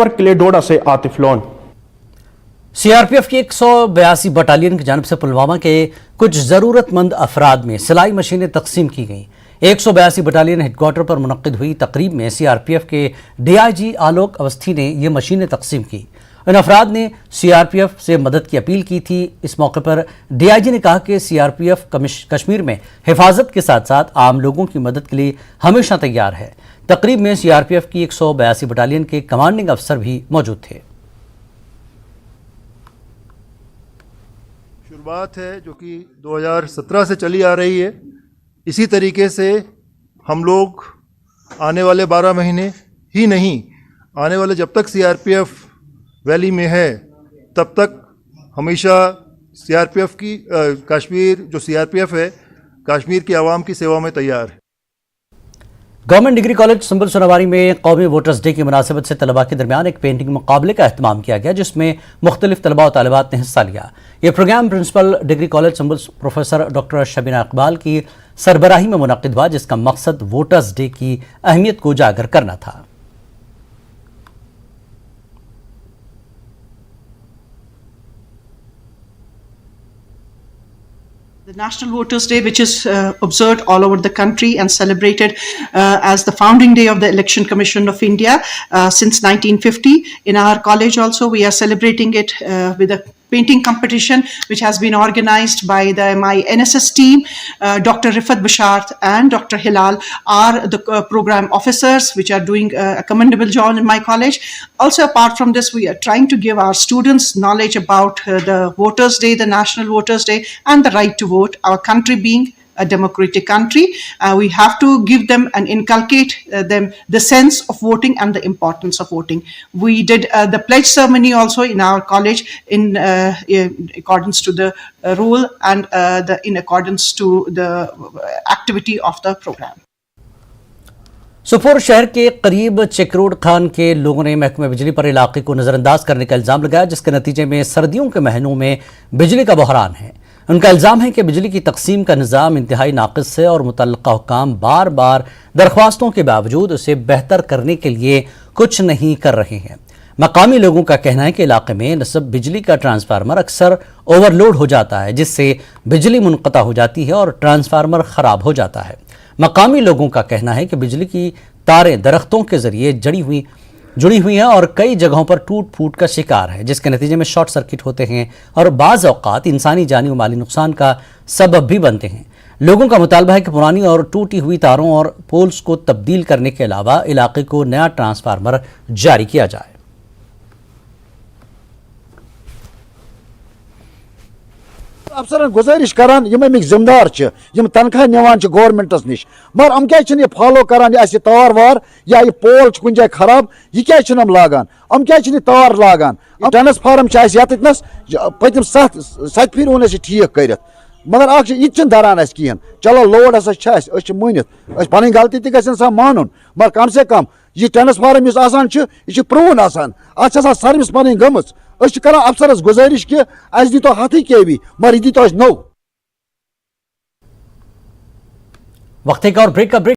کلیڈوڈا سے Atif Lone. C R P F کی 182 battalion کی جانب سے پلوامہ کے کچھ ضرورت مند افراد میں سلائی مشینیں تقسیم کی گئیں۔ 182 بٹالین ہیڈ کوارٹر پر منعقد ہوئی تقریب میں سی آر پی ایف کے ڈی آئی جی آلوک اوستھی نے یہ مشینیں تقسیم کی۔ ان افراد نے سی آر پی ایف سے مدد کی اپیل کی تھی۔ اس موقع پر ڈی آئی جی نے کہا کہ C R P F Kashmir میں حفاظت کے ساتھ ساتھ عام لوگوں کی مدد کے لیے ہمیشہ تیار ہے۔ تقریب میں سی آر پی ایف کی 182 بٹالین کے کمانڈنگ افسر بھی موجود تھے۔ شروعات ہے جو کہ 2017 سے چلی آ رہی ہے۔ اسی طریقے سے ہم لوگ آنے والے 12 مہینے ہی نہیں، آنے والے جب تک C R P F valley میں ہے تب تک ہمیشہ سی آر پی ایف کی کشمیر جو سی آر پی ایف ہے کشمیر کی عوام کی سیوا میں تیار ہے۔ گورنمنٹ ڈگری کالج سنبل سوناواری میں قومی ووٹرز ڈے کی مناسبت سے طلباء کے درمیان ایک پینٹنگ مقابلے کا اہتمام کیا گیا، جس میں مختلف طلباء و طالبات نے حصہ لیا۔ یہ پروگرام پرنسپل ڈگری کالج سنبل پروفیسر ڈاکٹر شبینہ اقبال کی سربراہی میں منعقد ہوا، جس کا مقصد ووٹرز ڈے کی اہمیت کو اجاگر کرنا تھا۔ The National Voters' Day, which is observed all over the country and celebrated as the founding day of the Election Commission of India since 1950. In our college also, we are celebrating it with a painting competition which has been organized by my NSS team. Dr. Rifat Bashart and Dr. Hilal are the program officers which are doing a commendable job in my college. Also, apart from this, we are trying to give our students knowledge about the Voters' Day, the National Voters' Day, and the right to vote. Our country being a democratic country, we have to give them and inculcate them the sense of voting and the importance of voting. We did the pledge ceremony also in our college in accordance to the rule and in accordance to the activity of the program. سپور شہر کے قریب check road Khan کے لوگوں نے محکمہ بجلی پر علاقے کو نظر انداز کرنے کا الزام لگایا، جس کے نتیجے میں سردیوں کے مہینوں میں بجلی کا بحران ہے۔ ان کا الزام ہے کہ بجلی کی تقسیم کا نظام انتہائی ناقص ہے اور متعلقہ حکام بار بار درخواستوں کے باوجود اسے بہتر کرنے کے لیے کچھ نہیں کر رہے ہیں۔ مقامی لوگوں کا کہنا ہے کہ علاقے میں نصب بجلی کا ٹرانسفارمر اکثر اوور لوڈ ہو جاتا ہے، جس سے بجلی منقطع ہو جاتی ہے اور ٹرانسفارمر خراب ہو جاتا ہے۔ مقامی لوگوں کا کہنا ہے کہ بجلی کی تاریں درختوں کے ذریعے جڑی ہوئی ہیں اور کئی جگہوں پر ٹوٹ پھوٹ کا شکار ہے، جس کے نتیجے میں شارٹ سرکٹ ہوتے ہیں اور بعض اوقات انسانی جانی و مالی نقصان کا سبب بھی بنتے ہیں۔ لوگوں کا مطالبہ ہے کہ پرانی اور ٹوٹی ہوئی تاروں اور پولز کو تبدیل کرنے کے علاوہ علاقے کو نیا ٹرانسفارمر جاری کیا جائے۔ افسرن گزارش کران یم امک ذمہ دار یم تنخواہ نوان گورنمنٹس نش، مگر ہم کیا یہ فالو کران یہ تار وار یا یہ پول کن جائے خراب یہ کیا لاگان، ہم کیا تار لاگان۔ ٹرانسفارم یتنس پتم 7 پھر اون ٹھیک کرت، مگر اخ یہ دران اس کہین۔ چلو لوڈ ہسا مانت پن غلطی تہ گھس انسان مانن، مگر کم سے کم یہ ٹرانسفارم اس آسان یہ پرون آسان، ات سروس پن گمت۔ اس کران افسرس گزارش کہ اس دیتو ہتھی کے بھی مگر یہ دیتو نو۔ وقت ایک اور بریک کا بریک